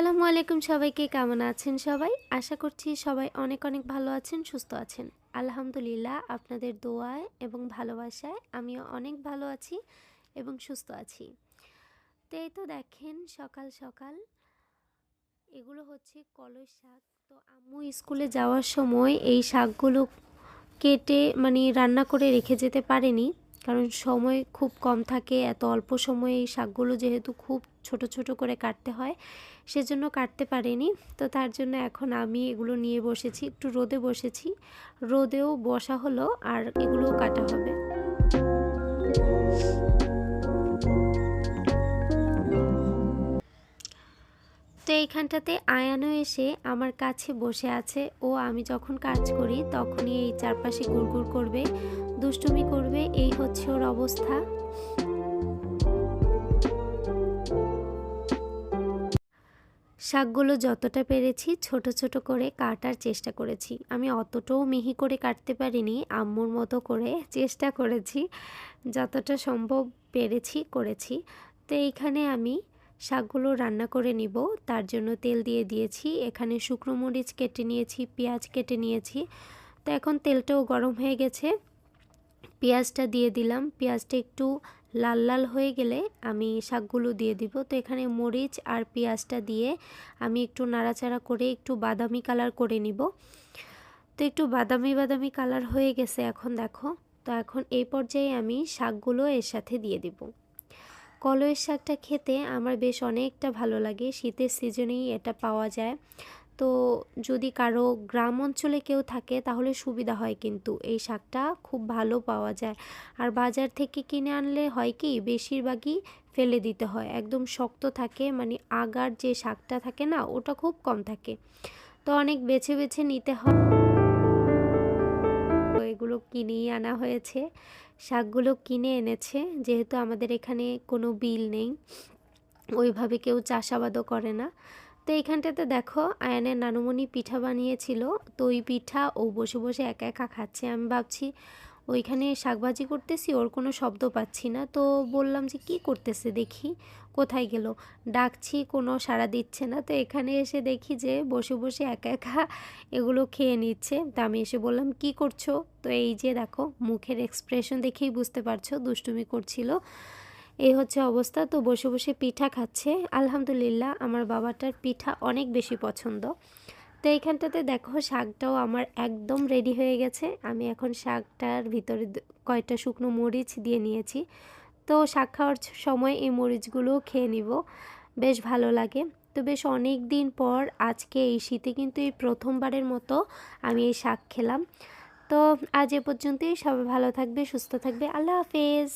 আসসালামু আলাইকুম সবাইকে, কেমন আছেন সবাই? আশা করছি সবাই অনেক অনেক ভালো আছেন, সুস্থ আছেন। আলহামদুলিল্লাহ, আপনাদের দোয়ায় এবং ভালোবাসায় আমিও অনেক ভালো আছি এবং সুস্থ আছি। তো এই তো দেখেন, সকাল সকাল এগুলো হচ্ছে কলই শাক। তো আম্মু স্কুলে যাওয়ার সময় এই শাকগুলো কেটে রান্না করে রেখে যেতে পারেনি, কারণ সময় খুব কম থাকে। এত অল্প সময়ে এই শাকগুলো যেহেতু খুব ছোট ছোট করে কাটতে হয়, সেজন্য কাটতে পারেনি। তো তার জন্য এখন আমি এগুলো নিয়ে বসেছি, একটু রোদে বসেছি। রোদেও বসা হলো আর এগুলোও কাটা হবে। তো এইখানটাতে আয়ানও এসে আমার কাছে বসে আছে। ও আমি যখন কাজ করি তখনই এই চারপাশে ঘুরঘুর করবে, দুষ্টুমি করবে, এই হচ্ছে ওর অবস্থা। শাকগুলো যতটা পেরেছি ছোট ছোট করে কাটার চেষ্টা করেছি। আমি অতটাও মিহি করে কাটতে পারিনি, আম্মুর মতো করে চেষ্টা করেছি, যতটা সম্ভব পেরেছি করেছি। তো এইখানে আমি শাকগুলো রান্না করে নিব, তার জন্য তেল দিয়ে দিয়েছি। এখানে শুকনো মরিচ কেটে নিয়েছি, পেঁয়াজ কেটে নিয়েছি। তো এখন তেলটাও গরম হয়ে গেছে, পেঁয়াজটা দিয়ে দিলাম। পেঁয়াজটা একটু লাল লাল হয়ে গেলে আমি শাকগুলো দিয়ে দিব। তো এখানে মরিচ আর পেঁয়াজটা দিয়ে আমি একটু নাড়াচাড়া করে একটু বাদামি কালার করে নিব। তো একটু বাদামি বাদামি কালার হয়ে গেছে এখন, দেখো। তো এখন এই পর্যায়ে আমি শাকগুলো এর সাথে দিয়ে দিব। কলইয়ের শাকটা খেতে আমার বেশ অনেকটা ভালো লাগে, শীতের সিজনেই এটা পাওয়া যায়। তো যদি কারো গ্রাম অঞ্চলে কেউ থাকে তাহলে সুবিধা হয়, কিন্তু এই শাকটা খুব ভালো পাওয়া যায়। আর বাজার থেকে কিনে আনলে হয় কি, বেশিরভাগই ফেলে দিতে হয়, একদম শক্ত থাকে, আগার যে শাকটা থাকে না, ওটা খুব কম থাকে। তো অনেক বেছে বেছে নিতে হয়। তো এগুলো কিনেই আনা হয়েছে, শাকগুলো কিনে এনেছে, যেহেতু আমাদের এখানে কোনো বিল নেই, ওইভাবে কেউ চাষাবাদও করে না। তো এইখানটাতে দেখো, আয়ানের নানুমণি পিঠা বানিয়েছিল। তো ওই পিঠা ও বসে বসে একা একা খাচ্ছে। আমি ভাবছি ওইখানে শাকভাজি করতেছি, ওর কোনো শব্দ পাচ্ছি না। তো বললাম যে কি করতেছে দেখি, কোথায় গেল, ডাকছি কোনো সাড়া দিচ্ছে না। তো এখানে এসে দেখি যে বসে বসে একা একা এগুলো খেয়ে নিচ্ছে। তো আমি এসে বললাম কি করছো? তো এই যে দেখো, মুখের এক্সপ্রেশন দেখেই বুঝতে পারছো দুষ্টুমি করছিল। এই হচ্ছে অবস্থা। তো বসে বসে পিঠা খাচ্ছে। আলহামদুলিল্লাহ, আমার বাবাটার পিঠা অনেক বেশি পছন্দ। তো এইখানটাতে দেখো, শাকটাও আমার একদম রেডি হয়ে গেছে। আমি এখন শাকটার ভিতরে কয়টা শুকনো মরিচ দিয়ে নিয়েছি। তো শাক খাওয়ার সময় এই মরিচগুলোও খেয়ে নিব, বেশ ভালো লাগে। তো বেশ অনেক দিন পর আজকে এই শীতে কিন্তু এই প্রথমবারের মতো আমি এই শাক খেলাম। তো আজ এ পর্যন্তই। সবাই ভালো থাকবে, সুস্থ থাকবে। আল্লাহ হাফেজ।